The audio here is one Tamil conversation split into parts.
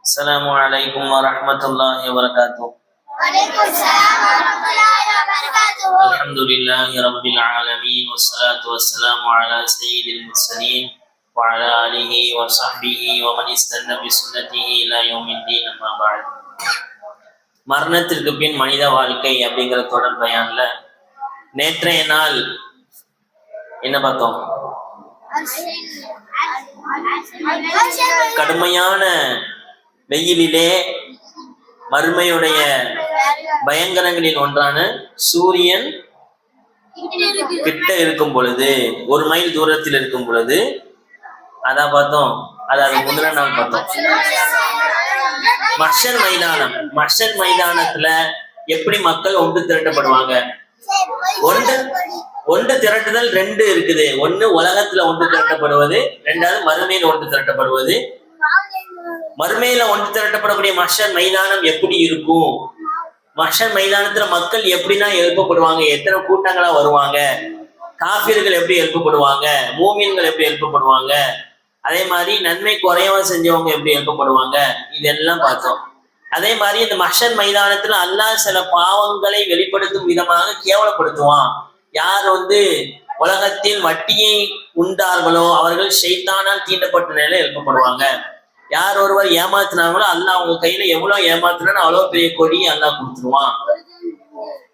السلام عليكم ورحمة الله وبركاته. وعليكم السلام ورحمة الله وبركاته. الحمد لله رب العالمين والصلاة والسلام على سيد المرسلين وعلى آله وصحبه ومن استنى بسنته إلى يوم الدين أما بعد. மரணத்திற்கு பின் மனித வாழ்க்கை அப்படிங்கிற தொடர் பயான்ல நேற்றைய நாள் என்ன பார்த்தோம்? கடுமையான வெயிலிலே மறுமையுடைய பயங்கரங்களில் ஒன்றான சூரியன் கிட்ட இருக்கும் பொழுது, 1 மைல் தூரத்தில் இருக்கும் பொழுது அதான் பார்த்தோம். அதாவது முதல் நாள் பார்த்தோம் மஹ்ஷர் மைதானத்துல எப்படி மக்கள் ஒன்று திரட்டப்படுவாங்க. ஒன்று திரட்டுதல் 2 இருக்குது. ஒண்ணு உலகத்துல ஒன்று திரட்டப்படுவது, 2வது மறுமையில ஒன்று திரட்டப்படுவது. மறுமையில ஒன்று திரட்டப்படக்கூடிய மஹ்ஷர் மைதானம் எப்படி இருக்கும், மஹ்ஷர் மைதானத்துல மக்கள் எப்படிதான் எழுப்பப்படுவாங்க, எத்தனை கூட்டங்களா வருவாங்க, காஃபிர்கள் எப்படி எழுப்பப்படுவாங்க, மூமின்கள் எப்படி எழுப்பப்படுவாங்க, அதே மாதிரி நன்மை குறைவா செஞ்சவங்க எப்படி எழுப்பப்படுவாங்க, இதெல்லாம் பார்த்தோம். அதே மாதிரி இந்த மஹ்ஷர் மைதானத்துல அல்லாஹ் சில பாவங்களை வெளிப்படுத்தும் விதமாக கேவலப்படுத்துவான். யார் உலகத்தில் வட்டியை உண்டார்களோ அவர்கள் ஷைத்தானால் தீண்டப்பட்ட நிலையில எழுப்பப்படுவாங்க. யார் ஒருவர் ஏமாத்தினாங்களோ அல்லாஹ் அவங்க கையில எவ்வளவு ஏமாத்தினாலும் அவ்வளவு பெரிய கொடி அல்லாஹ் கொடுத்துருவான்.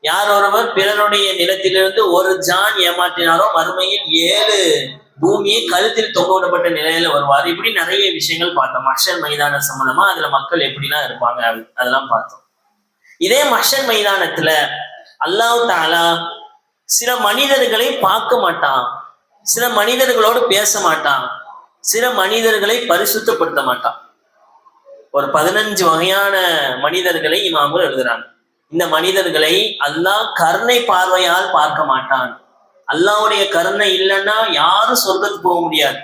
யார் ஒருவர் பிறருடைய நிலத்திலிருந்து 1 ஜான் ஏமாற்றினாரோ மறுமையில் 7 பூமியை கழுத்தில் தொங்க விடப்பட்ட நிலையில வருவார். இப்படி நிறைய விஷயங்கள் பார்த்தோம் மஹ்ஷர் மைதான சம்பந்தமா. அதுல மக்கள் எப்படிலாம் இருப்பாங்க அதெல்லாம் பார்த்தோம். இதே மஹ்ஷர் மைதானத்துல அல்லாஹ் தஆலா சில மனிதர்களை பார்க்க மாட்டான், சில மனிதர்களோடு பேச மாட்டான், சில மனிதர்களை பரிசுத்தப்படுத்த மாட்டான். ஒரு 15 வகையான மனிதர்களை இமாம்கள் எழுதுறாங்க. இந்த மனிதர்களை அல்லாஹ் கருணை பார்வையால் பார்க்க மாட்டான். அல்லாஹ்வுடைய கருணை இல்லைன்னா யாரும் சொர்க்கத்துக்கு போக முடியாது.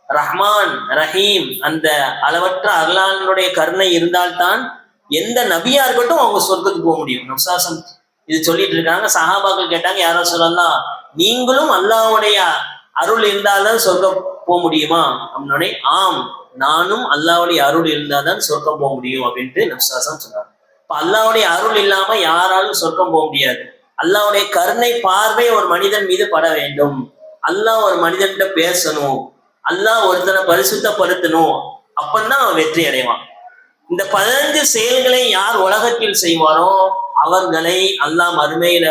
ரஹ்மான் ரஹீம் அந்த அளவற்ற அல்லாஹ்வுடைய கருணை இருந்தால்தான் எந்த நபியா இருக்கட்டும் அவங்க சொர்க்கத்துக்கு போக முடியும். நப்சாசம் இது சொல்லிட்டு இருக்காங்க. சஹாபாக்கள் கேட்டாங்க, யாரோ சொல்லலாம், நீங்களும் அல்லாஹ்வுடைய அருள் இருந்தால்தான் சொர்க்கம் போக முடியுமா அப்படின்னே, ஆம் நானும் அல்லாஹ்வுடைய அருள் இருந்தால்தான் சொர்க்கம் போக முடியும் அப்படின்ட்டு நப்சாசம் சொன்னாங்க. இப்ப அல்லாஹ்வுடைய அருள் இல்லாம யாராலும் சொர்க்கம் போக முடியாது. அல்லாஹ்வுடைய கருணை பார்வை ஒரு மனிதன் மீது பட வேண்டும். அல்லாஹ் ஒரு மனிதன்கிட்ட பேசணும், அல்லாஹ் ஒருத்தனை பரிசுத்தப்படுத்தணும், அப்பந்தான் அவன் வெற்றி அடைவான். இந்த 15 செயல்களை யார் உலகத்தில் செய்வாரோ அவர்களை அல்லாஹ் மறுமையில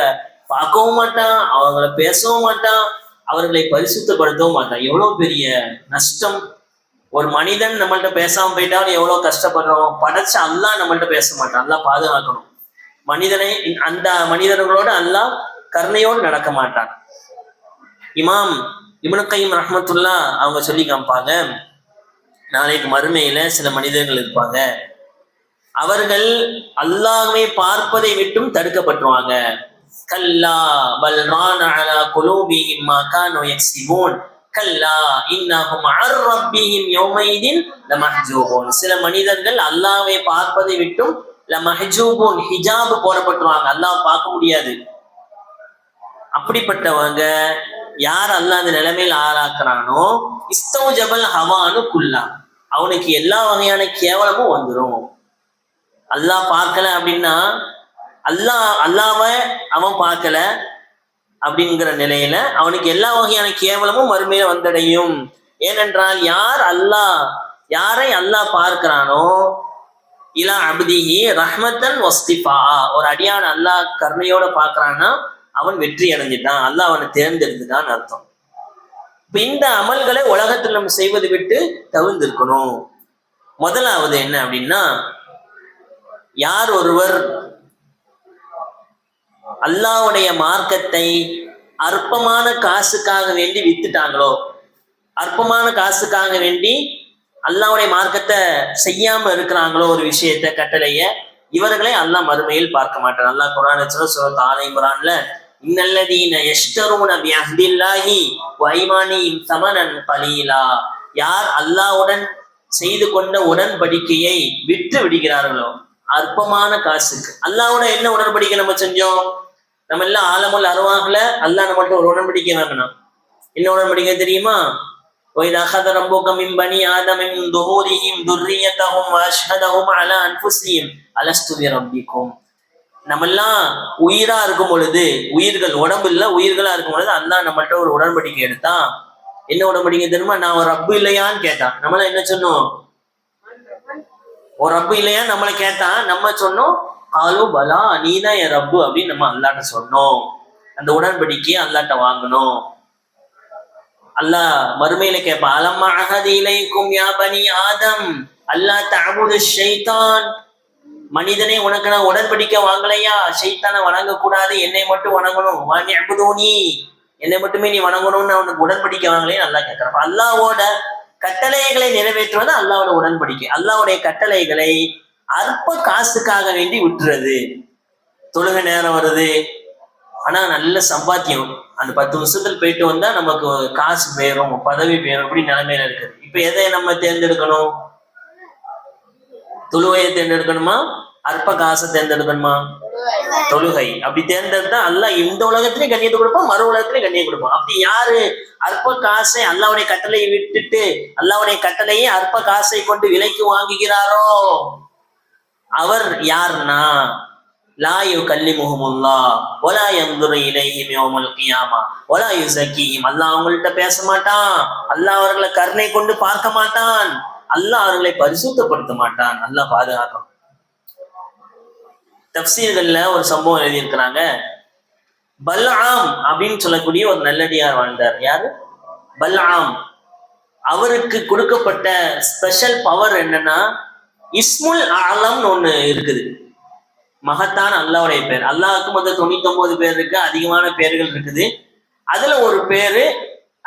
பார்க்கவும் மாட்டான், அவங்களை பேசவும் மாட்டான், அவர்களை பரிசுத்தப்படுத்தவும் மாட்டான். எவ்வளவு பெரிய நஷ்டம். ஒரு மனிதன் நம்மள்ட்ட பேசாம போயிட்டாலும் எவ்வளவு கஷ்டப்படுறோம். படைச்ச அல்லாஹ் நம்மள்ட்ட பேச மாட்டான். அல்லாஹ் பாதுகாக்கணும். மனிதனை அந்த மனிதர்களோடு அல்லாஹ் கருணையோடு நடக்க மாட்டான். இமாம் இப்னு கையிம் ரஹ்மத்துல்லாஹ் அவங்க சொல்லி காமிப்பாங்க, நாளைக்கு மறுமையில சில மனிதர்கள் இருப்பாங்க, அவர்கள் அல்லாஹ்வை பார்ப்பதை விட்டும் தடுக்கப்பட்டுருவாங்க. கல்லா பல் ரான அலா குலூபிஹிம் மா கானூ யக்ஸிபூன் கல்லா இன்னஹும் அன் ரப்பிஹிம் யௌமைதின் லமஹ்ஜூபூன். சில மனிதர்கள் அல்லாஹ்வை பார்ப்பதை விட்டும் லமஹ்ஜூபூன் ஹிஜாப் போடப்பட்டுருவாங்க, அல்லாஹ் பார்க்க முடியாது. அப்படிப்பட்டவங்க யார் அல்லாஹ் அந்த நிலைமையில் ஆளாக்குறானோ இஸ்தௌஜபல் ஹவானு குல்லா, அவனுக்கு எல்லா வகையான கேவலமும் வந்துடும். அல்லாஹ் பார்க்கல அப்படின்னா அல்லாஹ்வை அவன் பார்க்கல அப்படிங்கிற நிலையில அவனுக்கு எல்லா வகையான கேவலமும் மறுமையில வந்தடையும். ஏனென்றால் யாரை அல்லாஹ் பார்க்கிறானோ இலா அப்திஹி ரஹ்மத்தன் வஸ்திஃபா, ஒரு அடியான் அல்லாஹ் கருணையோட பார்க்கறான்னா அவன் வெற்றி அடைஞ்சிட்டான், அல்லாஹ் அவனை தேர்ந்தெடுத்துட்டான்னு அர்த்தம். இப்ப இந்த அமல்களை உலகத்தில் நம்ம செய்வது விட்டு தவிர்ந்திருக்கணும். முதலாவது என்ன அப்படின்னா, யார் ஒருவர் அல்லாஹ்வுடைய மார்க்கத்தை அற்பமான காசுக்காக வேண்டி வித்துட்டாங்களோ, அற்பமான காசுக்காக வேண்டி அல்லாஹ்வுடைய மார்க்கத்தை செய்யாம இருக்கிறாங்களோ, ஒரு விஷயத்த கட்டளைய, இவர்களை அல்லாஹ் மறுமையில் பார்க்க மாட்டான். அல்லாஹ் குர்ஆன்ல சூரத் ஆல இம்ரான்ல இன்னல்லதீன யஷ்தரூன பிஅஹ்தில்லாஹி வ ஐமானிஹிம் ஸமனன் கலீலா, யார் அல்லாஹ்வுடன் செய்து கொண்ட உடன்படிக்கையை விட்டு விடுகிறார்களோ அற்பமான காசுக்கு. அல்லாஹ்வோட என்ன உடன்படிக்கை நம்ம செஞ்சோம்? நம்ம எல்லாம் ஆலமுல் அர்வாஹ்ல அல்லாஹ் நம்மள்ட்ட ஒரு உடன்படிக்கை வாங்கணும். என்ன உடன்படிக்கை தெரியுமா? وإذ أخذ ربك من بني آدم من ظهورهم ذريتهم وأشهدهم على أنفسهم ألست بربكم. நம்மெல்லாம் உயிரா இருக்கும் பொழுது, உயிர்கள் உடம்பு இல்ல உயிர்களா இருக்கும் பொழுது அல்லாஹ் நம்மள்ட்ட ஒரு உடன்படிக்கை எடுத்தான். என்ன உடன்படிக்கை தெரியுமா? நான் ஒரு ரப்பு இல்லையான்னு கேட்டான். நம்மள என்ன சொன்னோம்? ஒரு ரப்பு இல்லையா நம்மளை கேட்டான். நம்ம சொன்னோம் ஆலோ பலா, நீதான் என் ரப்பு அப்படின்னு நம்ம அல்லாட்ட சொன்னோம். அந்த உடன்படிக்கையை அல்லாட்ட வாங்கணும். அல்லாஹ் மறுமையில கேட்பான், அலம்மா அஹதி இலைக்கும் யா பனி ஆதம் அல்லா தஅபுது ஷைத்தான். மனிதனே, உனக்கு நான் உடன்படிக்கை வாங்கலையா? ஷைத்தானை வணங்க கூடாது, என்னை மட்டும் வணங்கணும். வாணி அபுதூனி, என்னை மட்டுமே நீ வணங்கணும்னு அவனுக்கு உடன்படிக்கை வாங்கலையே அல்லாஹ் கேட்கிறான். அல்லாஹ்வோட கட்டளைகளை நிறைவேற்றுவது அல்லாஹ்வோட உடன்படிக்கை. அல்லாஹ்வுடைய கட்டளைகளை அற்ப காசுக்காக வேண்டி விட்டுறது. தொழுகை நேரம் வருது, ஆனா நல்ல சம்பாத்தியம், அந்த 10 வருஷத்துல போயிட்டு வந்தா நமக்கு காசு போயிரும், பதவி போயிரும், இப்படி நிலைமையில இருக்குது. இப்ப எதை நம்ம தேர்ந்தெடுக்கணும்? தொழுகையை தேர்ந்தெடுக்கணுமா, அற்ப காசை தேர்ந்தெடுக்கணுமா? தொழுகை. அப்படி தேர்ந்தெடுத்தா அல்லாஹ் இந்த உலகத்திலேயும் கண்ணியத்தை கொடுப்போம், மறு உலகத்திலேயும் கண்ணியம் கொடுப்போம். அப்படி யாரு அற்ப காசை அல்லாஹ்வுடைய கட்டளையை விட்டுட்டு அல்லாஹ்வுடைய கட்டளையை அற்ப காசை கொண்டு விலைக்கு வாங்குகிறாரோ அவர் யாருன்னா லா யுகல்லிமுஹுமுல்லாஹ் வலா யன்துரு இலைஹிம் யௌமல் கியாமா வலா யுஸக்கிஹிம். அல்லாஹ் அவங்கள்ட்ட பேச மாட்டான், அல்லாஹ் அவர்களை கருணை கொண்டு பார்க்க மாட்டான், அல்லாஹ் அவர்களை பரிசுத்தப்படுத்த மாட்டான். அல்லாஹ் பாதுகாக்கும். தஃப்சீர்கள்ல ஒரு சம்பவம் எழுதியிருக்கிறாங்க. பல்ஆம் அப்படின்னு சொல்லக்கூடிய ஒரு நல்லடியார் வாழ்ந்தார். யாரு? பல்ஆம். அவருக்கு கொடுக்கப்பட்ட ஸ்பெஷல் பவர் என்னன்னா, இஸ்முல் ஆலம்னு ஒண்ணு இருக்குது. மகத்தான அல்லாஹ்வுடைய பேர். அல்லாஹ்வுக்கு மொத்தம் 99 பேர் இருக்கு, அதிகமான பேர்கள் இருக்குது. அதுல ஒரு பேரு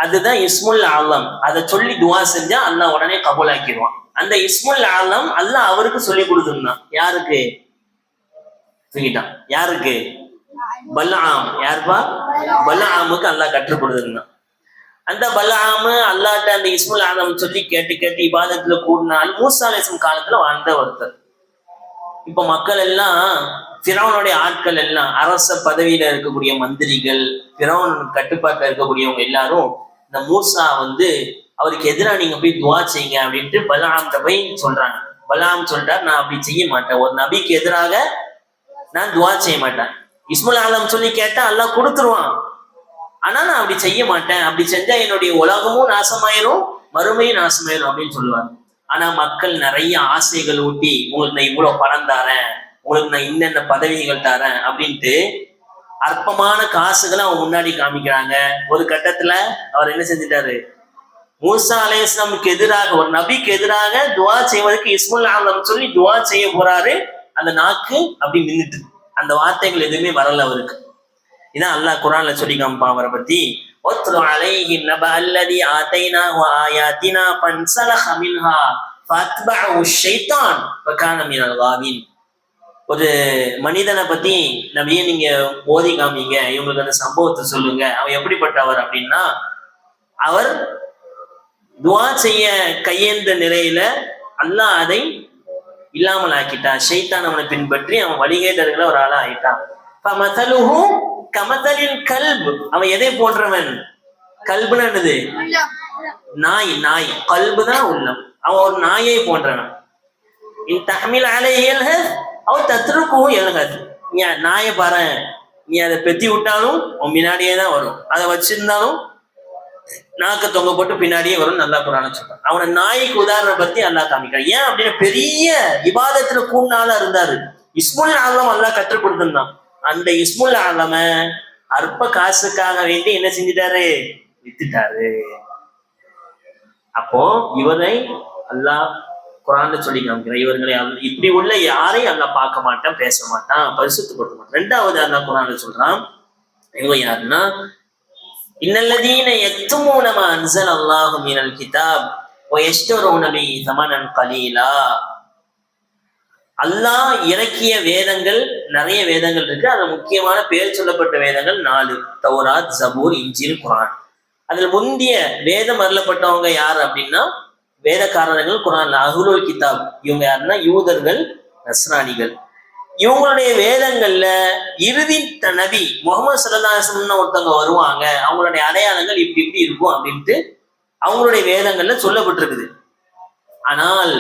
அதுதான் இஸ்முல் ஆலம். அதை சொல்லி துவா செஞ்சா அல்லாஹ் உடனே கபூலாக்கிடுவான். அந்த இஸ்முல் ஆலம் அல்லாஹ் அவருக்கு சொல்லி கொடுத்துருந்தான். யாருக்கு? தூக்கிட்டான். யாருக்கு? பல்ஆம். யாருப்பா? பல்ஆமுக்கு அல்லாஹ் கற்றுக் கொடுத்துருந்தான். அந்த பல்ஆமு அல்லாஹ்ட்ட அந்த இஸ்முல் ஆலம் சொல்லி கேட்டு கேட்டு இபாதத்துல கூடினால் மூசா அலைஹிஸ்ஸலாம் காலத்துல வாழ்ந்த ஒருத்தர். இப்ப மக்கள் எல்லாம் ஃபிரௌனுடைய ஆட்கள் எல்லாம், அரச பதவியில இருக்கக்கூடிய மந்திரிகள், ஃபிரௌன் கட்டுப்பாட்டில் இருக்கக்கூடியவங்க எல்லாரும் இந்த மூசா அவருக்கு எதிராக நீங்க போய் துவா செய்யுங்க அப்படின்ட்டு பல்ஆம்கிட்ட போய் சொல்றாங்க. பல்ஆம் சொல்றார், நான் அப்படி செய்ய மாட்டேன், ஒரு நபிக்கு எதிராக நான் துவா செய்ய மாட்டேன். இஸ்முல் ஆலம் சொல்லி கேட்டா அல்லாஹ் கொடுத்துருவான், ஆனா நான் அப்படி செய்ய மாட்டேன், அப்படி செஞ்சா என்னுடைய உலகமும் நாசமாயிரும், மறுமையும் நாசமாயிரும் அப்படின்னு சொல்லுவாங்க. ஆனா மக்கள் நிறைய ஆசைகள் ஊட்டி, உங்களுக்கு நான் இவ்வளவு பணம் தரேன், உங்களுக்கு நான் இன்னென்ன பதவிகள் தரேன் அப்படின்ட்டு அற்பமான காசுகளை அவங்க முன்னாடி காமிக்கிறாங்க. ஒரு கட்டத்துல அவர் என்ன செஞ்சிட்டாரு? மூசா அலைஹிஸ்ஸலாமுக்கு எதிராக, ஒரு நபிக்கு எதிராக துவா செய்வதற்கு இஸ்முல் ஆலம் சொல்லி துவா செய்ய போறாரு. அந்த நாக்கு அப்படி நின்றுட்டு, அந்த வார்த்தைகள் எதுவுமே வரல அவருக்கு. இதான் அல்லாஹ் குர்ஆன்ல சொல்லி காமிப்பான் அவரை பத்தி. ஒத்ரு அலைஹி நபஅ அல்லதி ஆதைனாஹு ஆயாத்தினா ஃபன்ஸலஹ மின்ஹா ஃபஅத்பஅஹு ஷைத்தான் ஃபகான மினல் காவின். ஒரு மனிதனை பத்தி நபியே நீங்க ஓதி காமிங்க, இவங்களுக்கு அந்த சம்பவத்தை சொல்லுங்க, அவன் எப்படிப்பட்டவர் அப்படின்னா, அவர் துவா செய்ய கையேந்த நிலையில அல்லாஹ் அதை இல்லாமல் ஆக்கிட்டான். ஷைத்தான் அவனை பின்பற்றி அவன் வழிகேட்டர்களை ஒரு ஆளா ஆயிட்டான். ஃபமதலுஹு கமதலில் கல்ப். அவன் எதை போன்றவன்? கல்புனா என்னது? நாய். நாய். கல்பு தான் உள்ளம். அவன் ஒரு நாயை போன்றவன். இன் தஹ்மில் அலைஹி யல்ஹத் அவ் தத்ருகுஹு யல்ஹத். நீ நாயை பாரு, நீ அதை பெத்தி விட்டாலும் உன் பின்னாடியே தான் வரும், அதை வச்சிருந்தாலும் நாக்க தொங்க போட்டு பின்னாடியே வரும். நல்லா குர்ஆன்ல சொல்றான். அவனை நாய்க்கு உதாரணம் பத்தி அல்லாஹ் காமிக்கிறான். ஏன் அப்படின்னா, பெரிய இபாதத்துல கூண்டால இருந்தாரு. இஸ்முல் ஆலம் அல்லாஹ் கற்றுக் கொடுத்திருந்தான். அந்த இஸ்முல் ஆலம அற்ப காசுக்காக வேண்டி என்ன செஞ்சிட்டாரு? வித்துட்டாரு. அப்போ இவரை அல்லாஹ் குர்ஆன்ல சொல்லி காமிக்கிறான். இவர்களை இப்படி உள்ள யாரையும் அல்லாஹ் பார்க்க மாட்டான், பேச மாட்டான், பரிசுத்தப்படுத்த மாட்டான். ரெண்டாவது அல்லாஹ் குர்ஆன்ல சொல்றான், இவங்க யாருன்னா, இன்னல்லதீன யக்துமூன மா அன்ஸலல்லாஹு மினல் கிதாப் வ யஷ்தரூன பிஹி ஸமனன் கலீலா. அல்லாஹ் இறக்கிய வேதங்கள் நிறைய வேதங்கள் இருக்கு. அதுல முக்கியமான பேர் சொல்லப்பட்ட வேதங்கள் 4: தௌராத், ஜபூர், இன்ஜீல், குர்ஆன். அதுல முந்திய வேதம் அருளப்பட்டவங்க யார் அப்படின்னா வேதக்காரர்கள், குர்ஆன்ல அஹ்லுல் கிதாப். இவங்க யாருன்னா யூதர்கள், நஸ்ரானிகள். இவங்களுடைய வேதங்கள்ல இறுதி நபி முஹம்மது ஸல்லல்லாஹு அலைஹி வஸல்லம் ஒருத்தவங்க வருவாங்க, அவங்களுடைய அடையாளங்கள் இப்படி இப்படி இருக்கும் அப்படின்ட்டு அவங்களுடைய வேதங்கள்ல சொல்லப்பட்டிருக்குது. ஆனால்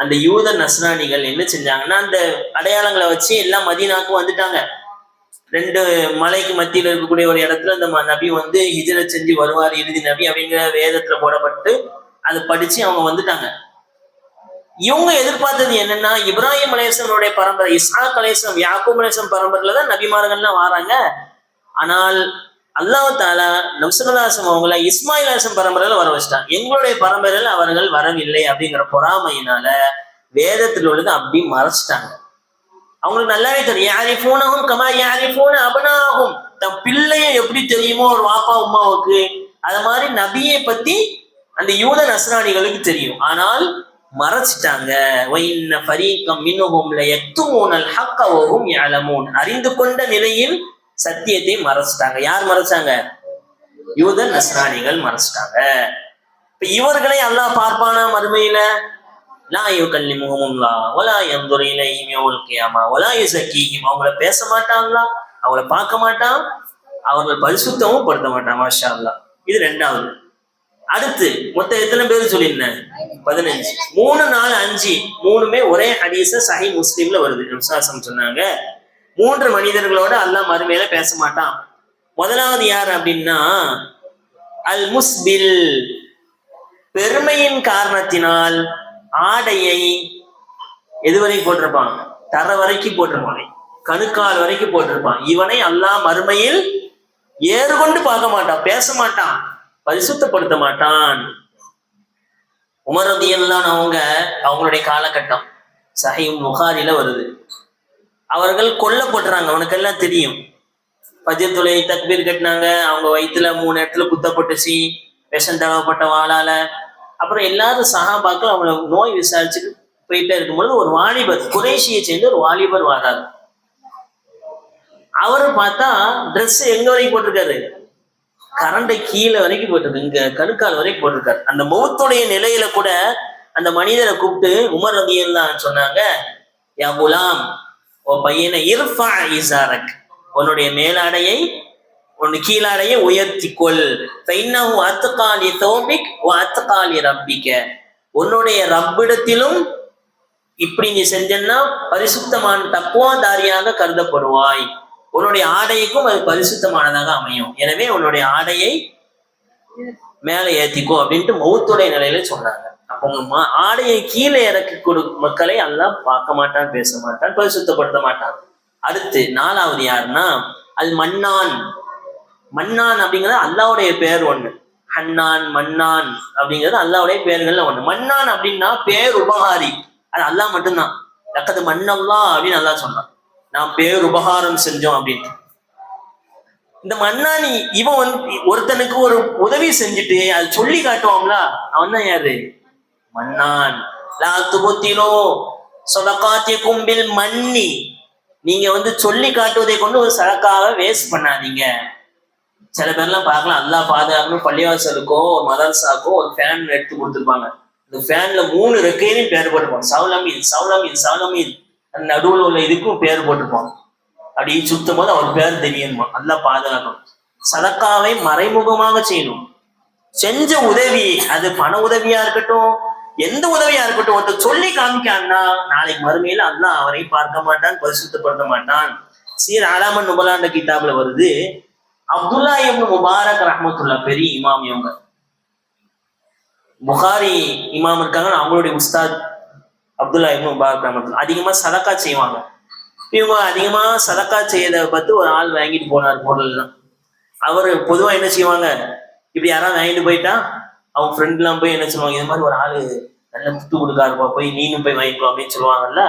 அந்த யூத நஸ்ரானிகள் என்ன செஞ்சாங்கன்னா அந்த அடையாளங்களை வச்சு எல்லாம் மதீனாக்கு வந்துட்டாங்க. 2 மலைக்கு மத்தியில இருக்கக்கூடிய ஒரு இடத்துல அந்த நபி வந்து ஹிஜ்ரத் செஞ்சு வருவார், இறுதி நபி அப்படிங்கிற வேதத்துல போடப்பட்டு அதை படிச்சு அவங்க வந்துட்டாங்க. இவங்க எதிர்பார்த்தது என்னன்னா, இப்ராஹிம் அலைஹிஸ்ஸலாமுடைய பரம்பரை, இஸ்ஹாக் அலைஹிஸ்ஸலாம், யாக்கூப் அலைஹிஸ்ஸலாம் பரம்பரையில தான் நபிமார்கள்லாம் வராங்க. ஆனால் அல்லாஹ் தஆலா நபி ஸல்லல்லாஹு அலைஹி வஸல்லம் அவங்களை இஸ்மாயில் அலைஹிஸ்ஸலாம் பரம்பரையில வர வச்சிட்டாங்க. எங்களுடைய பரம்பரையில் அவர்கள் வரவில்லை அப்படிங்கிற பொறாமையினால வேதத்தில் உள்ளது அப்படி மறைச்சிட்டாங்க. அவங்களுக்கு நல்லாவே தெரியும், யாரிஃபூனஹும் கமா யாரிஃபூன அப்னாஹும், தம் பிள்ளையை எப்படி தெரியுமோ ஒரு வாப்பா உம்மாவுக்கு, அது மாதிரி நபியை பத்தி அந்த யூத நஸ்ரானிகளுக்கு தெரியும். ஆனால் மறைச்சிட்டாங்க. வைன்ன ஃபரீகம் மின்ஹும் லயக்துமூனல் ஹக்க வஹும் யஅலமூன், அறிந்து கொண்ட நிலையில் சத்தியத்தை மறைச்சிட்டாங்க. யார் மறைச்சாங்க? யூத நஸ்ரானிகள் மறைச்சிட்டாங்க. இப்ப இவர்களை அல்லாஹ் பார்ப்பானா மறுமையில? லா யுகல்லிமுஹுமுல்லாஹ் வலா யன்துரு இலைஹிம் யௌமல் கியாமா வலா யுஸக்கீஹிம், அவங்கள பேச மாட்டாங்களா, அவங்கள பார்க்க மாட்டான், அவர்கள் பரிசுத்தமும் படுத்த மாட்டான். மாஷா அல்லாஹ். இது 2வது. அடுத்து மொத்தம் எத்தனை பேர் சொல்லியிருந்தேன்? 15. 3, 4, 5 மூணுமே ஒரே ஹதீஸ சஹீஹ் முஸ்லிம்ல வருது. நபிஸாஸம் சொன்னாங்க 3 மனிதர்களோட அல்லாஹ் மறுமையில பேச மாட்டான். முதலாவது யார் அப்படின்னா அல் முஸ்பில், பெருமையின் காரணத்தினால் ஆடையை எதுவரை போட்டிருப்பான்? தர வரைக்கும் போட்டிருப்பான், கணுக்கால் வரைக்கும் போட்டிருப்பான். இவனை அல்லாஹ் மறுமையில் ஏறுகொண்டு பார்க்க மாட்டான், பேச மாட்டான், பரிசுத்தப்படுத்த மாட்டான். உமர் ரலியல்லாஹு அன்ஹு அவங்களுடைய காலகட்டம் சஹீஹ் புகாரில வருது. அவர்கள் கொல்லப்படுறாங்க, அவனுக்கெல்லாம் தெரியும். ஃபஜ்ர் தொழுகை தக்பீர் கட்டினாங்க, அவங்க வயிற்றுல 3 இடத்துல குத்தப்பட்டுச்சு விஷம் தடவப்பட்ட வாளால. அப்புறம் எல்லாரும் சஹாபாக்கள் அவங்கள நோய் விசாரிச்சுட்டு போயிட்டே இருக்கும்பொழுது ஒரு வாலிபர், குறைஷியை சேர்ந்து ஒரு வாலிபர் வராரு. அவரு பார்த்தா ட்ரெஸ் எங்க வரைக்கும் போட்டிருக்காரு? கரண்டை கீழே வரைக்கும் போட்டிருக்கு, இங்க கணுக்கால் வரைக்கும் போட்டிருக்காரு. அந்த மௌத்துடைய நிலையில கூட அந்த மனிதரை கூப்பிட்டு உமர் ரலியல்லாஹு சொன்னாங்க, யா குலாம், ஓ பையனை, இர்ஃபா இஸாரக், உன்னுடைய மேலாடையை, உன் கீழாடையை உயர்த்திக்கொள். ஃபைன்னஹு அத்கா லி தௌபிக் வ அத்கா லி ரப்பிக, உன்னுடைய ரப்பிடத்திலும் இப்படி நீ செஞ்சன்னா பரிசுத்தமான தக்வாதாரியாக கருதப்படுவாய், உன்னுடைய ஆடைக்கும் அது பரிசுத்தமானதாக அமையும். எனவே உன்னுடைய ஆடையை மேலே ஏத்திக்கோ அப்படின்ட்டு மௌத்துடைய நிலையில சொன்னாங்க. அப்போ உங்க ஆடையை கீழே இறக்கி கொடு மக்களை அல்லாஹ் பார்க்க மாட்டான், பேச மாட்டான், பரிசுத்தப்படுத்த மாட்டான். அடுத்து 4வது யாருன்னா அல் மன்னான். மன்னான் அப்படிங்கிறது அல்லாவுடைய பேர் ஒண்ணு. ஹன்னான், மன்னான் அப்படிங்கிறது அல்லாவுடைய பேர்கள்ல ஒண்ணு. மன்னான் அப்படின்னா பேர் உபகாரி, அது அல்லாஹ் மட்டும்தான். லக்கது மன்னல்லாஹ் அப்படின்னு அல்லாஹ் சொன்னான், நான் பேர் உபகாரம் செஞ்சோம் அப்படின்ட்டு. இந்த மன்னானி இவன் வந்து ஒருத்தனுக்கு ஒரு உதவி செஞ்சுட்டு அது சொல்லி காட்டுவான்ல, அவன் தான் யாரு? மன்னான். லா துபுத்திலோ ஸதகாத்திக்கும் பில் மன்னி, நீங்க வந்து சொல்லி காட்டுவதை கொண்டு ஒரு சதக்காவை வேஸ்ட் பண்ணாதீங்க. சில பேர்லாம் பார்க்கலாம், அல்லாஹ் பாதுகாக்கணும், பள்ளிவாசலுக்கோ மதரசாக்கோ ஒரு ஃபேன் எடுத்து கொடுத்துருப்பாங்க. இந்த ஃபேன்ல 3 ரெக்கையிலையும் பேர் போட்டுருப்பாங்க, சவுலமீன் சவுலமீன் சவுலமீன். அந்த நடுவில் உள்ள இதுக்கும் பேர் போட்டுருப்பாங்க. அப்படி சுத்தும் போது அவர் பேர் தெரியணுமா. அல்லாஹ் பாதுகாக்கணும். சதக்காவை மறைமுகமாக செய்யணும். செஞ்ச உதவி, அது பண உதவியா இருக்கட்டும், எந்த உதவியா இருக்கட்டும், ஒருத்தர் சொல்லி காமிக்கான்னா நாளைக்கு மறுமையில அல்லாஹ் அவரை பார்க்க மாட்டான், பரிசுத்தப்படுத்த மாட்டான். சீர் ஆலாமன் நுபலாண்ட கிதாப்ல வருது, அப்துல்லா இப்னு முபாரக் ரஹ்மத்துல்லாஹ், பெரிய இமாம் இவங்க, புகாரி இமாம் இருக்காங்க, அவங்களுடைய உஸ்தாத் அப்துல்லா இப்னு முபாரக் ரஹ்மத்துல்லாஹ் அதிகமா சதக்கா செய்வாங்க. இவங்க அதிகமா சதக்கா செய்யறத பார்த்து ஒரு ஆள் வாங்கிட்டு போனார் பொருள்லாம். அவர் பொதுவா என்ன செய்வாங்க, இப்படி யாராவது வாங்கிட்டு போயிட்டா அவங்க ஃப்ரெண்ட் எல்லாம் போய் என்ன சொல்லுவாங்க, இது மாதிரி ஒரு ஆளு நல்ல புத்து கொடுக்காருப்பா, போய் நீனும் போய் வாங்கிக்கோ அப்படின்னு சொல்லுவாங்கல்ல.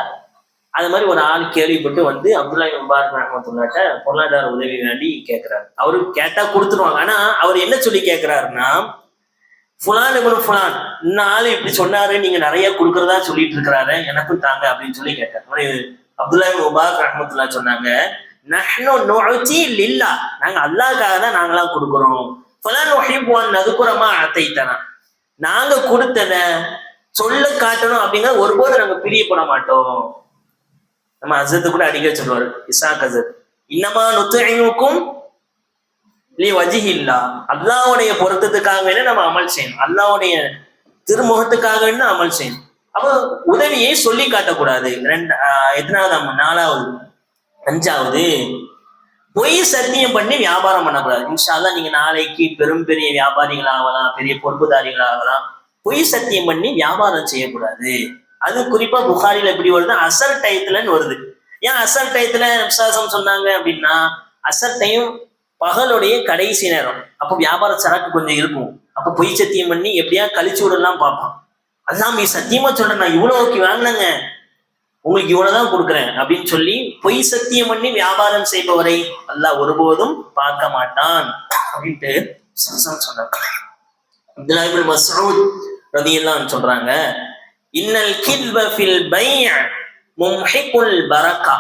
அது மாதிரி ஒரு ஆள் கேள்விப்பட்டு வந்து அப்துல்லா இப்னு முபாரக் ரஹ்மத்துல்லாஹ்ட்ட பொருளாதார உதவி வேண்டி கேட்கிறாரு. அவரு கேட்டா கொடுத்துருவாங்க. ஆனா அவர் என்ன சொல்லி கேட்கிறாருன்னா, ஃபுலான் இப்னு ஃபுலான் இந்த ஆளு இப்படி சொன்னாரு, நீங்க நிறைய கொடுக்கறதா சொல்லிட்டு இருக்கிறாரு, எனக்கும் தாங்க அப்படின்னு சொல்லி கேட்டார். அப்துல்லா இப்னு முபாரக் ரஹ்மத்துல்லாஹ் சொன்னாங்க, நஹ்னு நுஅதி லில்லாஹ், நாங்க அல்லாஹ்க்காக தான் நாங்களாம் கொடுக்குறோம். ஃபலா நுஹிப்பு அன் நذكر ما அதைத்தனா, நாங்க கொடுத்தத சொல்ல காட்டணும் அப்படிங்கிற ஒருபோது நாங்க பிரியப்பட மாட்டோம். நம்ம ஹஸரத் கூட அடிக்க சொல்லுவாரு, இசாக் ஹஸரத், இன்னமா நுத்இமுக்கும் லி வஜிஹில்லா, அல்லாஹ்வுடைய பொருத்தத்துக்காக வேணா நம்ம அமல் செய்யணும், அல்லாஹ்வுடைய திருமுகத்துக்காக வேணா அமல் செய்யணும். அப்போ உதவியை சொல்லி காட்டக்கூடாது. எத்தனாவது நாலாவது அஞ்சாவது, பொய் சத்தியம் பண்ணி வியாபாரம் பண்ணக்கூடாது. இன்ஷா அல்லாஹ் நீங்க நாளைக்கு பெரிய வியாபாரிகள் ஆகலாம், பெரிய பொறுப்புதாரிகள் ஆகலாம். பொய் சத்தியம் பண்ணி வியாபாரம் செய்யக்கூடாது. அது குறிப்பா புகாரில எப்படி வருது, அசர் டயத்துலன்னு வருது. ஏன் அசர் டயத்துல விசுவாசம் சொன்னாங்க அப்படின்னா, அசர் டைம் பகலுடைய கடைசி நேரம், அப்போ வியாபார சரக்கு கொஞ்சம் இருக்கும். அப்ப பொய் சத்தியம் பண்ணி எப்படியா கழிச்சு விடலாம் பார்ப்பான். அதான் நீ சத்தியமா சொல்றேன், நான் இவ்வளவு வாங்கினங்க, உங்களுக்கு இவ்வளவுதான் கொடுக்குறேன் அப்படின்னு சொல்லி பொய் சத்தியம் பண்ணி வியாபாரம் செய்பவரை அல்லாஹ் ஒருபோதும் பார்க்க மாட்டான் அப்படின்ட்டு சொன்னாங்க. அப்துல்லாஹ் இப்னு மஸ்ஊத் ரலியல்லாஹு அன்ஹு சொல்றாங்க, இன்னல் கில்ப ஃபில் பைஅ மும்ஹிகுல் பரக்கா.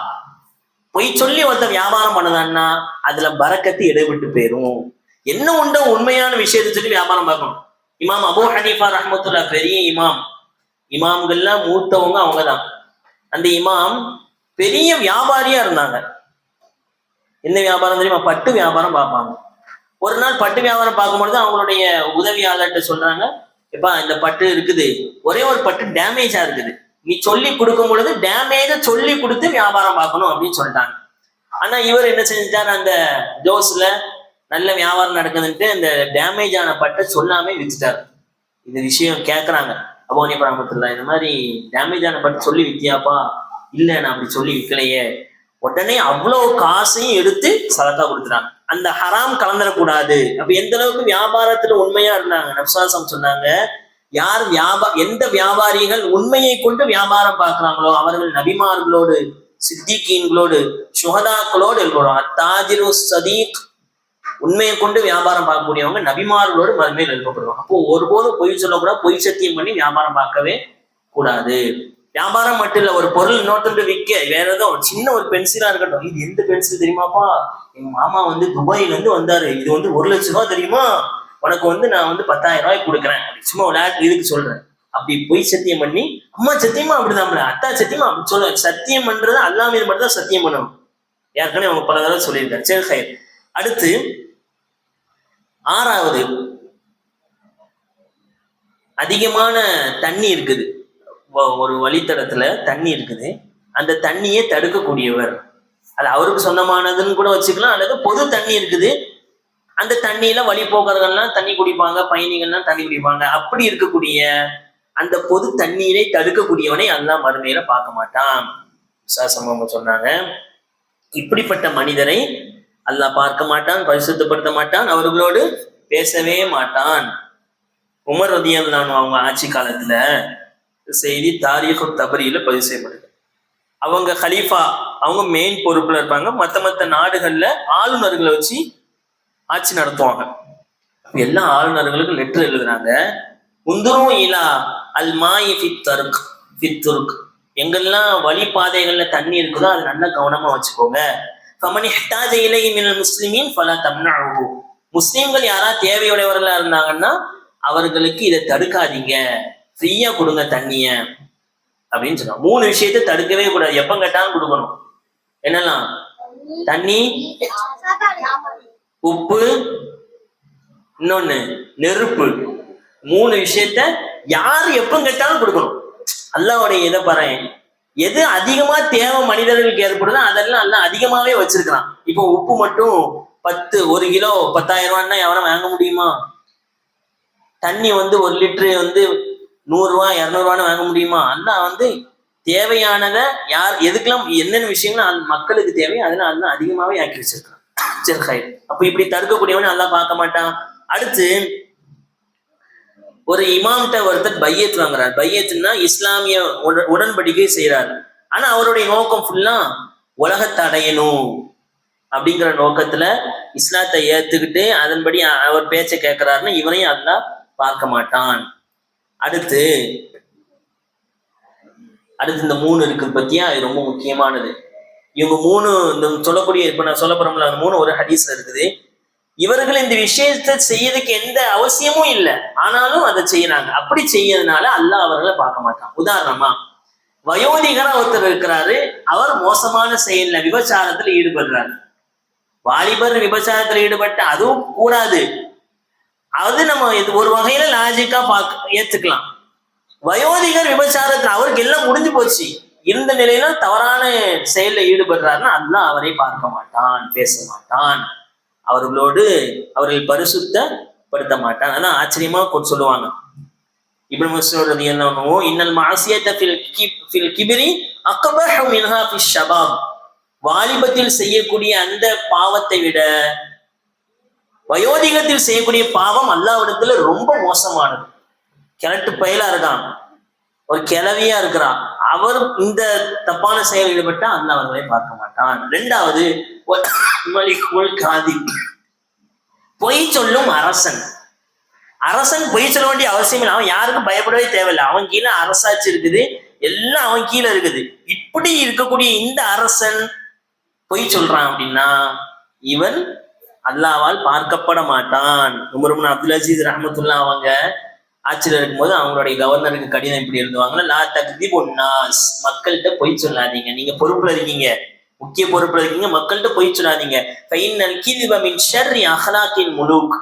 பொய் சொல்லி ஒருத்தர் வியாபாரம் பண்ணுதான்னா அதுல பரக்கத்து இடைவிட்டு போயிரும். என்ன உண்டோ உண்மையான விஷயத்தை சொல்லி வியாபாரம் பார்க்கணும். இமாம் அபூ ஹனீஃபா ரஹ்மத்துல்லாஹ் பெரிய இமாம்கள்லாம் மூத்தவங்க அவங்கதான். அந்த இமாம் பெரிய வியாபாரியா இருந்தாங்க. என்ன வியாபாரம் தெரியுமா? பட்டு வியாபாரம் பார்ப்பாங்க. ஒரு நாள் பட்டு வியாபாரம் பார்க்கும்பொழுது அவங்களுடைய உதவியாளர்கிட்ட சொல்றாங்க, எப்பா இந்த பட்டு இருக்குது, ஒரே ஒரு பட்டு டேமேஜா இருக்குது, நீ சொல்லி கொடுக்கும் பொழுது டேமேஜ சொல்லி கொடுத்து வியாபாரம் பார்க்கணும் அப்படின்னு சொல்லிட்டாங்க. ஆனா இவர் என்ன செஞ்சுட்டாரு, அந்த ஜோஸ்ல நல்ல வியாபாரம் நடக்குதுன்ட்டு அந்த டேமேஜ் ஆன பட்டை சொல்லாம வித்துட்டாரு. இந்த விஷயம் கேட்கறாங்க அபூ ஹனீஃபா ரஹ்மத்துல்லாஹ், இந்த மாதிரி டேமேஜ் ஆன பட்டு சொல்லி வித்தியாப்பா? இல்ல நான் அப்படி சொல்லி விற்கலையே. உடனே அவ்வளவு காசையும் எடுத்து சதக்கா கொடுத்துட்டாங்க. அந்த ஹராம் கலந்துடக்கூடாது. அப்ப எந்த அளவுக்கு வியாபாரத்துல உண்மையா இருந்தாங்க. நபிஸல்லல்லாஹு சொன்னாங்க, யார் எந்த வியாபாரிகள் உண்மையை கொண்டு வியாபாரம் பார்க்கிறாங்களோ அவர்கள் நபிமார்களோடு, சித்திகீன்களோடு, சுஹதாக்களோடு இருக்கிறோம். அத்தாஜிரு சதீக், உண்மையை கொண்டு வியாபாரம் பார்க்கக்கூடியவங்க நபிமார்களோடு மறுமையில் எழுப்பப்படுவாங்க. அப்போ ஒருபோதும் பொய் சொல்லக்கூடாது, பொய் சத்தியம் பண்ணி வியாபாரம் பார்க்கவே கூடாது. வியாபாரம் மட்டும் இல்ல, ஒரு பொருள் இன்னொருத்தர் விற்க, வேற ஏதோ சின்ன ஒரு பென்சிலா இருக்கட்டும், இது எந்த பென்சில் தெரியுமாப்பா, எங்க மாமா துபாயில இருந்து வந்தாரு, இது 1,00,000 தெரியுமா, உனக்கு நான் 10,000 ரூபாய் கொடுக்குறேன், சும்மா விளையாட்டு இதுக்கு சொல்றேன். அப்படி பொய் சத்தியம் பண்ணி, அம்மா சத்தியமா அப்படிதான், அத்தா சத்தியமா அப்படி சொல்ல, சத்தியம் பண்றது அல்லாஹ் மீது மட்டும் தான் சத்தியம் பண்ணணும். ஏற்கனவே அவங்க பல தடவை சொல்லியிருக்காரு. சரி ஹைர். அடுத்து ஆறாவது, அதிகமான தண்ணி இருக்குது, ஒரு வழித்தடத்துல தண்ணி இருக்குது, அந்த தண்ணியை தடுக்கக்கூடியவர், அது அவருக்கு சொந்தமானதுன்னு கூட வச்சுக்கலாம், அல்லது பொது தண்ணி இருக்குது, அந்த தண்ணியில வழிபோக்கர்கள்லாம் தண்ணி குடிப்பாங்க, பயணிகள்லாம் தண்ணி குடிப்பாங்க. அப்படி இருக்கக்கூடிய அந்த பொது தண்ணீரை தடுக்கக்கூடியவனை அல்லாஹ் மறுமையில பார்க்க மாட்டான் சொன்னாங்க. இப்படிப்பட்ட மனிதரை அல்லாஹ் பார்க்க மாட்டான், பரிசுத்தப்படுத்த மாட்டான், அவர்களோடு பேசவே மாட்டான். உமர் ரலியல்லாஹு அவங்க ஆட்சி காலத்துல செய்தி தாரீഖு தபரியில பதிவு செய்யப்படுது. அவங்க கலீஃபா, அவங்க மெயின் பொறுப்புல இருப்பாங்க. மத்த நாடுகள்ல ஆளுநர்களை வச்சு ஆட்சி நடத்துவாங்க. எல்லா ஆளுநர்களுக்கும் லெட்டர் எழுதுறாங்க, உந்துரும் இலா அல் மாயி ஃபித் துர்க், எங்கெல்லாம் வழிபாதைகள்ல தண்ணி இருக்குதோ அது நல்லா கவனமா வச்சுக்கோங்க. ஃபமன் இஹ்தாஜ இலைஹி மினல் முஸ்லிமீன் ஃபலா தம்னஉஹு, முஸ்லிம்கள் யாரா தேவையுடையவர்களா இருந்தாங்கன்னா அவர்களுக்கு இதை தடுக்காதீங்க, ஃப்ரீயா கொடுங்க தண்ணிய அப்படின்னு சொன்னாங்க. 3 விஷயத்தை தடுக்கவே கூடாது, எப்ப கேட்டாலும் கொடுக்கணும். என்னெல்லாம்? தண்ணி, உப்பு, இன்னொன்னு நெருப்பு. 3 விஷயத்த யாரு எப்ப கேட்டாலும் கொடுக்கணும். அல்லாஹ்வுடைய இதை பாரு, எது அதிகமா தேவை மனிதர்களுக்கு ஏற்படுதோ அதெல்லாம் அல்லாஹ் அதிகமாவே வச்சிருக்கிறான். இப்போ உப்பு மட்டும் 1 கிலோ 10,000 ரூபான்னா எவரும் வாங்க முடியுமா? தண்ணி 1 லிட்டரு 100 ரூபாய் 200 ரூபான்னு வாங்க முடியுமா? அல்லாஹ் தேவையானதை யார் எதுக்கெல்லாம் என்னென்ன விஷயங்களும் மக்களுக்கு தேவையோ அதெல்லாம் அல்லாஹ் அதிகமாவே ஆக்கி வச்சிருக்கான். சரி ஹைர். அப்ப இப்படி தடுக்கக்கூடியவனை அல்லாஹ் பார்க்க மாட்டான். அடுத்து, ஒரு இமாம்கிட்ட ஒருத்தர் பையத் வாங்குறார். பையத்னா இஸ்லாமிய உடன்படிக்கை செய்யறாரு. ஆனா அவருடைய நோக்கம் ஃபுல்லா உலகத்தை அடையணும் அப்படிங்கிற நோக்கத்துல இஸ்லாத்தை ஏத்துக்கிட்டு அதன்படி அவர் பேச்சை கேட்கிறாருன்னு இவனையும் அல்லாஹ் பார்க்க மாட்டான். அடுத்து இந்த 3 இருக்கு பத்தியா, அது ரொம்ப முக்கியமானது. இவங்க 3 இந்த சொல்லக்கூடிய, இப்ப நான் சொல்ல போறோம்ல, 3 ஒரு ஹதீஸ்ல இருக்குது. இவர்கள் இந்த விஷயத்தை செய்யறதுக்கு எந்த அவசியமும் இல்லை, ஆனாலும் அதை செய்யறாங்க. அப்படி செய்யறதுனால அல்லாஹ் அவர்களை பார்க்க மாட்டான். உதாரணமா, வயோதிகரா ஒருத்தர் இருக்கிறாரு, அவர் மோசமான செயல்ல விபச்சாரத்துல ஈடுபடுறாரு. வாலிபர் விபச்சாரத்துல ஈடுபட்ட அதுவும் கூடாது. அது நம்ம இது ஒரு வகையில லாஜிக்கா ஏத்துக்கலாம். வயோதிகர் விபச்சாரத்துல அவருக்கு எல்லாம் முடிஞ்சு போச்சு, இருந்த நிலையில தவறான செயல்ல ஈடுபடுறாருன்னா அல்லாஹ் அவரை பார்க்க மாட்டான், பேச மாட்டான், அவர்கள் பரிசுத்தப்படுத்த மாட்டான். அதான் ஆச்சரியமா சொல்லுவாங்க இப்னு மஸ்ஊத் ரலியல்லாஹு அன்ஹு, இன்னல் மஅசியத ஃபில் கிப்ரி அக்பஹு மின்ஹா ஃபிஷ் ஷபாப். வாலிபத்தில் செய்யக்கூடிய அந்த பாவத்தை விட வயோதிகத்தில் செய்யக்கூடிய பாவம் அல்லாஹ்விடத்துல ரொம்ப மோசமானது. கிழட்டு பயலா இருக்கான், ஒரு கிழவியா இருக்கிறான், அவர் இந்த தப்பான செயல் ஈடுபட்டா அல்லாஹ் அவர்களை பார்க்க மாட்டான். ரெண்டாவது பொய் சொல்லும் அரசன். அரசன் பொய் சொல்ல வேண்டிய அவசியம் இல்லை, அவன் யாருக்கும் பயப்படவே தேவையில்லை, அவன் கீழே அரசாட்சி இருக்குது, எல்லாம் அவன் கீழே இருக்குது. இப்படி இருக்கக்கூடிய இந்த அரசன் பொய் சொல்றான் அப்படின்னா இவன் அல்லாஹ்வால் பார்க்கப்பட மாட்டான். உமர் இப்னு அப்துல் அசீஸ் ரஹ்மத்துல்லாஹ் அவங்க ஆட்சியில் இருக்கும்போது அவங்களுடைய கவர்னருக்கு கடிதம் இப்படி எழுதுவாங்கன்னா, லா தக்திபுன் நாஸ், மக்கள்கிட்ட பொய் சொல்லாதீங்க, நீங்க பொறுப்புல இருக்கீங்க, முக்கிய பொறுப்புல இருக்கீங்க, மக்கள்கிட்ட பொய் சொல்லாதீங்க. ஃபைன்னல் கிذب மின் ஷர்ரி அஹ்லாக்கில் முலூக்,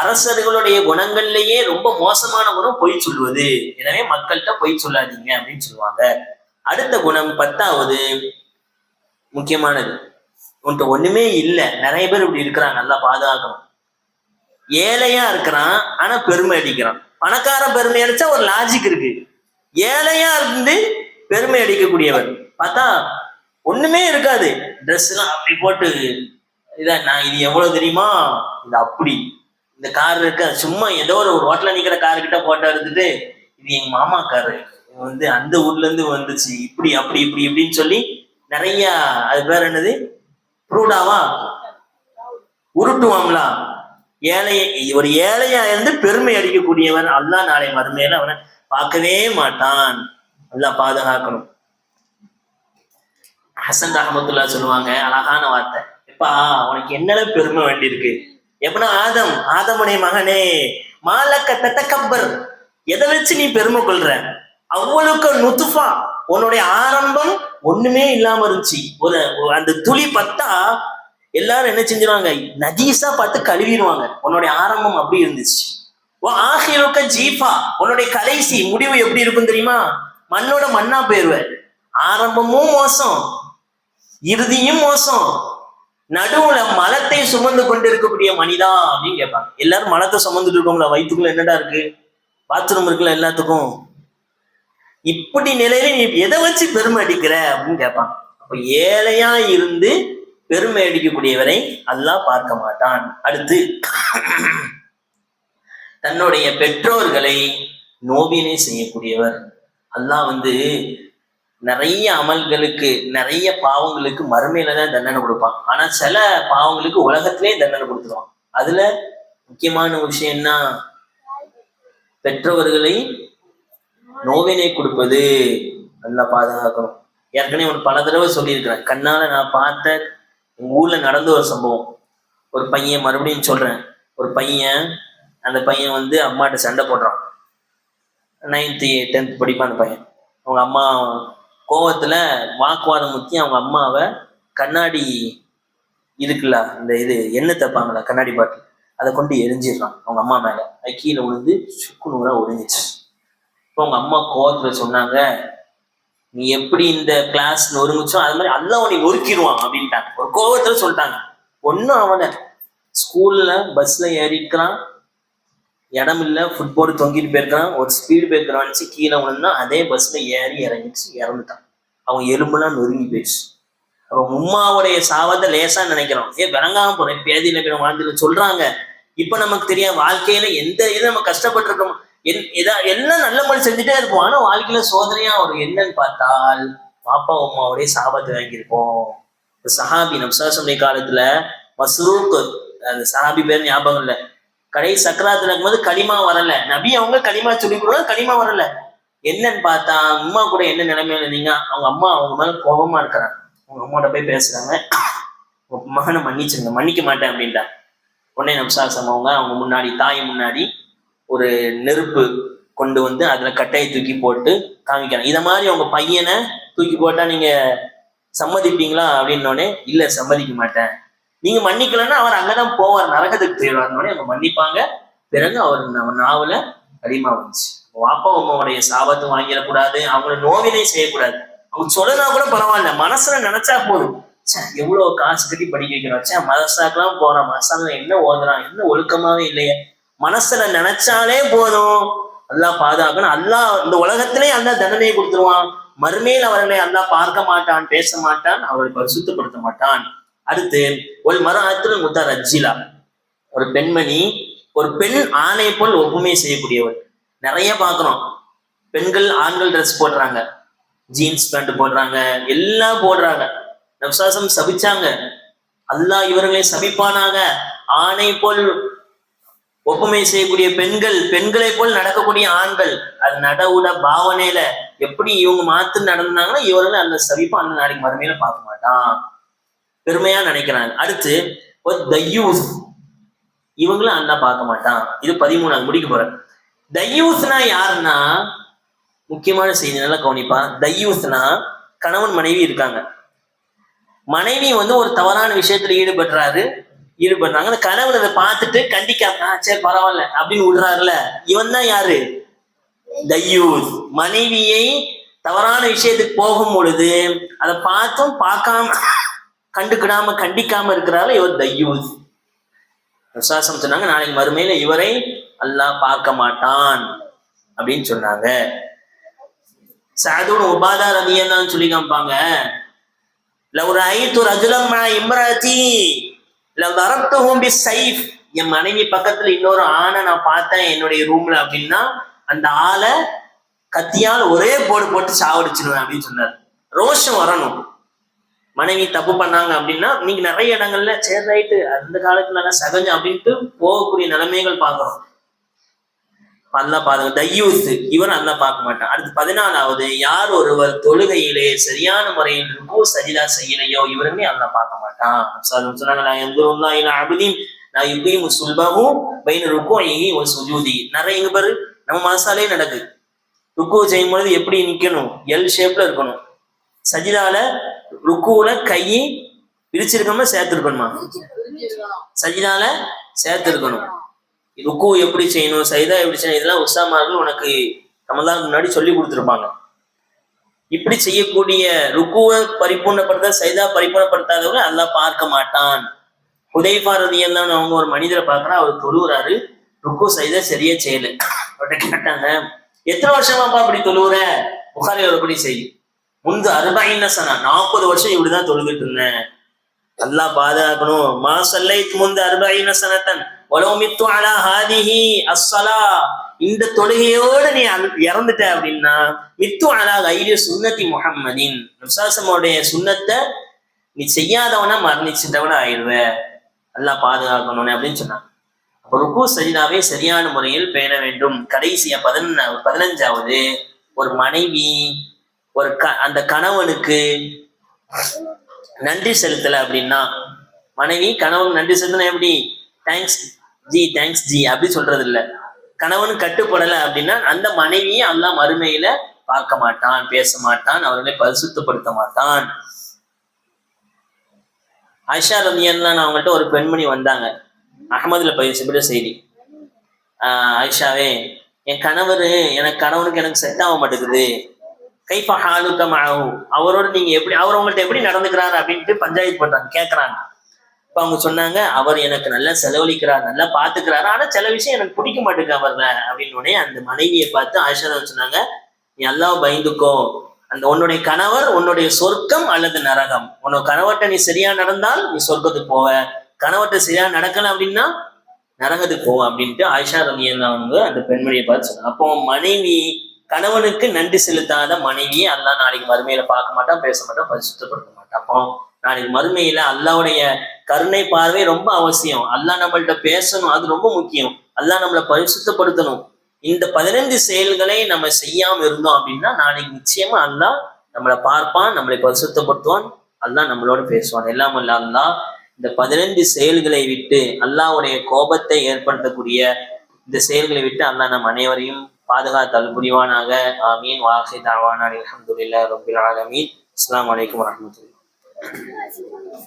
அரசர்களுடைய குணங்கள்லயே ரொம்ப மோசமான குணம் பொய் சொல்வது, எனவே மக்கள்கிட்ட பொய் சொல்லாதீங்க அப்படின்னு சொல்லுவாங்க. அடுத்த குணம் 10வது முக்கியமானது, உன்கிட்ட ஒண்ணுமே இல்லை, நிறைய பேர் இப்படி இருக்கிறாங்க, நல்லா பாதுகாக்கணும். ஏழையா இருக்கிறான் ஆனா பெருமை அடிக்கிறான். பணக்கார பெருமை அடிச்சா ஒரு லாஜிக் இருக்கு, ஏழையா இருந்து பெருமை அடிக்கக்கூடியவர் பார்த்தா ஒண்ணுமே இருக்காது, ட்ரெஸ் எல்லாம் அப்படி போட்டு, இதான் நான் இது எவ்வளவு தெரியுமா, இது அப்படி, இந்த கார் இருக்க சும்மா ஏதோ ஒரு ரோட்ல நிக்கிற காரு கிட்ட போட்டோ எடுத்துட்டு, இது எங்க மாமா காரு, அந்த ஊர்ல இருந்து வந்துச்சு, இப்படி அப்படி இப்படி இப்படின்னு சொல்லி நிறைய, அது பேர் என்னது, ப்ரூடாவா உருட்டுவாங்களா, ஒரு ஏழையா இருந்து பெருமை அடிக்கக்கூடியவன் அல்லாஹ் நாளை மறுமையில அவனை பார்க்கவே மாட்டான். அல்லாஹ் பாதுகாக்கணும். ஹசன் ரஹ்மத்துல்லாஹ் சொல்லுவாங்க, அழகான வார்த்தை, எப்பா உனக்கு என்னென்ன பெருமை வேண்டி இருக்கு, எப்படின்னா ஆதமுடைய மகனே, மாலக்க தத்தக்கப்பர், எதை வச்சு நீ பெருமை கொள்ற, அவ்வளவுக்கு நுத்துஃபா, உன்னுடைய ஆரம்பம் ஒண்ணுமே இல்லாம இருந்துச்சு, அந்த துளி பத்தா எல்லாரும் என்ன செஞ்சிருவாங்க, நஜீஸா பார்த்து கழுவிடுவாங்க, உன்னுடைய ஆரம்பம் அப்படி இருந்துச்சு. ஆஹிருக்க ஜீஃபா, உன்னுடைய கடைசி முடிவு எப்படி இருக்கும் தெரியுமா, மண்ணோட மண்ணா போயிருவ, ஆரம்பமும் மோசம், இறுதியும் மோசம், நடுவுல மலத்தை சுமந்து கொண்டு இருக்கக்கூடிய மனிதா அப்படின்னு கேட்பாங்க. எல்லாரும் மலத்தை சுமந்துட்டு இருக்கோம்ல, வயிற்றுக்குள்ள என்னடா இருக்கு, பாத்ரூம் இருக்குல்ல எல்லாத்துக்கும், இப்படி நிலையில நீ எதை வச்சு பெருமை அடிக்கிற அப்படின்னு கேட்பாங்க. அப்ப ஏழையா இருந்து பெருமை அடிக்கக்கூடியவரை அல்லாஹ் பார்க்க மாட்டான். அடுத்து தன்னுடைய பெற்றோர்களை நோவினை செய்யக்கூடியவர். அல்லாஹ் நிறைய அமல்களுக்கு, நிறைய பாவங்களுக்கு மறுமையில தான் தண்டனை கொடுப்பான், ஆனா சில பாவங்களுக்கு உலகத்திலே தண்டனை கொடுத்துருவான். அதுல முக்கியமான விஷயம் என்ன, பெற்றோர்களை நோவினை கொடுப்பது. நல்லா பாதுகாக்கணும். ஏற்கனவே பல தடவை சொல்லியிருக்கிறேன், கண்ணால நான் பார்த்த ஊர்ல நடந்த ஒரு சம்பவம். ஒரு பையன், மறுபடியும் சொல்றேன், ஒரு பையன், அந்த பையன் அம்மாட்ட சண்டை போடுறான். 9th 10th படிப்பான் அந்த பையன். அவங்க அம்மா கோவத்துல வாக்குவாதம் முத்தி அவங்க அம்மாவை கண்ணாடி இருக்குல்ல, இந்த எண்ணெய் தப்பாங்களா கண்ணாடி பாட்டில், அதை கொண்டு எரிஞ்சிடறான் அவங்க அம்மா மேல. அது கீழே விழுந்து சுக்கு நூறா ஒழிஞ்சிச்சு. இப்போ அவங்க அம்மா கோவத்துல சொன்னாங்க, நீ எப்படி இந்த கிளாஸ் நொறுங்குச்சோ அது மாதிரி அல்லாஹ் உன்னை நொறுக்கிடுவான் அப்படின்ட்டாங்க. ஒரு கோவத்துல சொல்லிட்டாங்க. ஒன்னும் அவனை ஸ்கூல்ல பஸ்ல ஏறிக்கிறான், இடம் இல்லை, ஃபுட்போர்டு தொங்கிட்டு போயிருக்கிறான், ஒரு ஸ்பீடு பிரேக்கர் வந்துச்சு, கீழே விழுந்தா அதே பஸ்ல ஏறி இறங்கிச்சு, இறந்துட்டான். அவன் எலும்புலாம் நொறுங்கி போயிடுச்சு. அவன் உம்மாவுடைய சாவத்தை லேசா நினைக்கிறோம், விளங்காம போறேன் பேதியில போய் வாழ்ந்துட்டு சொல்றாங்க. இப்ப நமக்கு தெரியும் வாழ்க்கையில எந்த இது நம்ம கஷ்டப்பட்டிருக்கோம், எல்லாம் நல்ல மாதிரி செஞ்சுட்டே இருப்போம், ஆனா வாழ்க்கையில சோதனையா ஒரு என்னன்னு பார்த்தால் பாப்பா உம்மாவுடைய சாபத்தை வாங்கியிருப்போம். சஹாபி நம்சாசுடைய காலத்துல மஸ்ரூக், அந்த சஹாபி பேர் ஞாபகம் இல்லை, கடைசி சக்கராத்துல இருக்கும்போது களிமா வரல, நபி அவங்க களிமா சொல்லி கொடுக்க களிமா வரல. என்னன்னு பார்த்தா அம்மா கூட என்ன நிலைமையில இருந்தீங்க, அவங்க அம்மா அவங்க மேல கோபமா இருக்கிறாங்க. அவங்க அம்மாவோட போய் பேசுறாங்க, உங்க மகனை மன்னிச்சிருங்க, மன்னிக்க மாட்டேன் அப்படின்ட்டா. உடனே நம்சாசம் அவங்க முன்னாடி, தாய் முன்னாடி ஒரு நெருப்பு கொண்டு அதுல கட்டையை தூக்கி போட்டு காமிக்கிறாங்க. இத மாதிரி அவங்க பையனை தூக்கி போட்டா நீங்க சம்மதிப்பீங்களா அப்படின்னோடனே, இல்ல சம்மதிக்க மாட்டேன். நீங்க மன்னிக்கலன்னா அவர் அங்கதான் போவார், நரகத்துக்கு போயிடுவார். அவங்க மன்னிப்பாங்க. பிறகு அவர் நாவல அடிமா வந்துச்சு. வாப்பா அம்மாவுடைய சாபத்தை வாங்கிடக்கூடாது, அவங்கள நோவினை செய்யக்கூடாது. அவங்க சொல்லனா கூட பரவாயில்ல, மனசுல நினைச்சா போதும். எவ்வளவு காசு கட்டி படிக்க வைக்கிறோம், மதரசாக்கெல்லாம் போறான், மதரசால என்ன ஓதுறான், என்ன ஒழுக்கமாவே இல்லையே, மனசுல நினைச்சாலே போதும். அல்லாஹ் பாதுகாக்கணும். அல்லாஹ் இந்த உலகத்திலே அல்லாஹ் தண்டனையை கொடுத்துருவான். மறுமையில் அவர்களை அல்லாஹ் பார்க்க மாட்டான், பேச மாட்டான், அவர்களை பரிசுத்தப்படுத்த மாட்டான். அடுத்து ஒரு மரத்துல முத்தரஜிலா, ஒரு பெண்மணி, ஒரு பெண் ஆணை போல் ஒப்புமை செய்யக்கூடியவர். நிறைய பாக்குறோம், பெண்கள் ஆண்கள் ட்ரெஸ் போடுறாங்க, ஜீன்ஸ் பேண்ட் போடுறாங்க, எல்லாம் போடுறாங்க. நபிசாசம் சபிச்சாங்க, அல்லாஹ் இவர்களை சபிப்பானாக. ஆணை போல் ஒப்புமை செய்யக்கூடிய பெண்கள், பெண்களை போல் நடக்கக்கூடிய ஆண்கள், அது நடவுட பாவனையில எப்படி இவங்க மாத்து நடந்தாங்கன்னா இவர்களை அந்த சபிப்பா அந்த நாளைக்கு மறுமையில பார்க்க மாட்டான், பெருமையா நினைக்கிறாங்க. அடுத்து ஒரு தய்யூஸ், இவங்களும் அண்ணா பார்க்க மாட்டான். இது 13 முடிக்க போறேன். தய்யூஸ்னா யாருன்னா, முக்கியமான செய்தி நல்லா கவனிப்பா. தய்யூஸ்னா கணவன் மனைவி இருக்காங்க, மனைவி ஒரு தவறான விஷயத்துல ஈடுபடுறாங்க, அந்த கணவன் அதை பார்த்துட்டு கண்டிக்காம சரி பரவாயில்ல அப்படின்னு விடுறாருல, இவன் தான் யாரு? தய்யூஸ். மனைவியை தவறான விஷயத்துக்கு போகும் பொழுது அதை பார்த்தும் பார்க்காம கண்டிக்காம இருக்கிறாரு, இவர் தய்யூஸ். விசுவாசம் சொன்னாங்க, நாளைக்கு மறுமையில இவரை அல்லாஹ் பார்க்க மாட்டான் அப்படின்னு சொன்னாங்க. சஅதுன் உபாதா ரலியல்லாஹு சொல்லி காமிப்பாங்க, லவ் ரஅய்து ரஜுலம் மஅ இம்ராத்தி லதரப்துஹு பிஸ்ஸைஃப். என் மனைவி பக்கத்துல இன்னொரு ஆணை நான் பார்த்தேன் என்னுடைய ரூம்ல அப்படின்னா அந்த ஆளை கத்தியால் ஒரே போட்டு சாவடிச்சிருவேன் அப்படின்னு சொன்னார். ரோஷம் வரணும். மனைவி தப்பு பண்ணாங்க அப்படின்னா நீங்க நிறைய இடங்கள்ல சரி ரைட்டு அந்த காலத்துல சகஜம் அப்படின்ட்டு போகக்கூடிய நிலைமைகள் பார்க்கிறோம். அல்லா பாருங்க, தய்யூஸ் இவர் அல்லா பார்க்க மாட்டான். அடுத்து 14வது, யார் ஒருவர் தொழுகையிலே சரியான முறையில் ருக்கு சஜிதா செய்யலையோ இவருமே அல்லா பார்க்க மாட்டான். நிறைய இங்க பாரு, நம்ம மனசாலே நடக்குது. ருக்கு செய்யும் பொழுது எப்படி நிக்கணும், எல் ஷேப்ல இருக்கணும். சஜிதால ருக்குல கையை பிரிச்சிருக்கணுமா சேர்த்திருக்கணுமா? சஜிதால சேர்த்திருக்கணும். ருக்கு எப்படி செய்யணும், சைதா எப்படி செய்யணும், இதெல்லாம் உஸ்தாமார்கள் உனக்கு ரமலான் முன்னாடி சொல்லி கொடுத்துருப்பாங்க. இப்படி செய்யக்கூடிய ருக்குவை பரிபூர்ணப்படுத்த சைதா பரிபூர்ணப்படுத்தாதவங்க அல்லாஹ் பார்க்க மாட்டான். ஹுதைஃபா ரலியல்லாஹு அன்ஹு அவங்க ஒரு மனிதரை பார்க்கறா, அவர் தொழுகிறாரு, ருக்கு சைதா சரியா செய்யல. அவர்கிட்ட கேட்டாங்க, எத்தனை வருஷமாப்பா அப்படி தொழுவுற? புகாரி ஒருபடி செய்தி முன்பு 40 சனா, 40 வருஷம் இப்படிதான் தொழுகிட்டு இருந்தேன். அல்லாஹ் பாதுகாக்கணும். மா சல்லைத் முன்பு 40 சனத்தன் வலோமித்து அலா ஹாதிஹி அஸ்ஸலா, இந்த தொழுகையோடு நீ இறந்துட்ட அப்படின்னா மித்து அலா கைரி சுன்னதி முஹம்மதின், விசுவாசமுடைய சுன்னத்தை நீ செய்யாதவனா மரணிச்சிட்டவனா ஆயிடுவ, அல்லாஹ் பாதுகாக்கணும் அப்படின்னு சொன்னாங்க. அப்போ ருக்கு சஜிதாவை சரியான முறையில் பேண வேண்டும். கடைசியா 15வது, ஒரு மனைவி அந்த கணவனுக்கு நன்றி செலுத்தல அப்படின்னா, மனைவி கணவன் நன்றி செலுத்தினா எப்படி தேங்க்ஸ் ஜி அப்படி சொல்றது இல்ல, கணவன் கட்டுப்படல அப்படின்னா அந்த மனைவியை அல்லாஹ் மறுமையில பார்க்க மாட்டான், பேச மாட்டான், அவர்களை பரிசுத்தப்படுத்த மாட்டான். ஆயிஷா ரலியல்லாஹு அவங்கள்ட்ட ஒரு பெண்மணி வந்தாங்க, அஹமதுல பதிவு செய்தி. ஆயிஷாவே, என் கணவனுக்கு எனக்கு செட் ஆக மாட்டேங்குது, கைஃப ஹாலுக மஅஹு, அவரோட நீங்க எப்படி, அவர் உங்கள்ட்ட எப்படி நடந்துக்கிறாரு அப்படின்ட்டு பஞ்சாயத்து பண்றாங்க, கேட்கறாங்க. இப்ப அவங்க சொன்னாங்க, அவர் எனக்கு நல்லா செலவழிக்கிறார், நல்லா பாத்துக்கிறாரு, ஆனா சில விஷயம் எனக்கு பிடிக்க மாட்டேங்குது அவர்ல அப்படின்னு. அந்த மனைவியை பார்த்து ஆயிஷா சொன்னாங்க, நீ அல்லாஹ் பயந்துக்கோ, அந்த உன்னுடைய கணவர் உன்னுடைய சொர்க்கம் அல்லது நரகம். உன்னோட கணவர்கிட்ட நீ சரியா நடந்தால் நீ சொர்க்கத்துக்கு போவ, கணவர்கிட்ட சரியா நடக்கல அப்படின்னா நரகத்துக்கு போவ அப்படின்ட்டு ஆயிஷா ரலியல்லாஹு அந்த பெண்மணியை பார்த்து சொன்னாங்க. அப்போ மனைவி கணவனுக்கு நன்றி செலுத்தாத மனைவியை அல்லாஹ் நாளைக்கு மறுமையில பார்க்க மாட்டான், பேச மாட்டான், பரிசுத்தப்படுத்த மாட்டான். அப்போ நாளைக்கு மறுமையில அல்லாஹ்வுடைய கருணை பார்வை ரொம்ப அவசியம். அல்லாஹ் நம்மள்ட்ட பேசணும், அது ரொம்ப முக்கியம். அல்லாஹ் நம்மளை பரிசுத்தப்படுத்தணும். இந்த 15 செயல்களை நம்ம செய்யாம இருந்தோம் அப்படின்னா நாளைக்கு நிச்சயமா அல்லாஹ் நம்மளை பார்ப்பான், நம்மளை பரிசுத்தப்படுத்துவான், அல்லாஹ் நம்மளோட பேசுவான். எல்லாம் அல்ல அல்லாஹ் இந்த 15 செயல்களை விட்டு, அல்லாஹ்வுடைய கோபத்தை ஏற்படுத்தக்கூடிய இந்த செயல்களை விட்டு அல்லாஹ் நம் அனைவரையும் பாதுகாத்தல் புரிவானாக. ஆமீன். வாஹி தஅவானா அல்ஹம்துலில்லாஹி ரப்பில் ஆலமீன். அஸ்ஸலாமு அலைக்கும் வரஹ்மத்துல்லாஹி.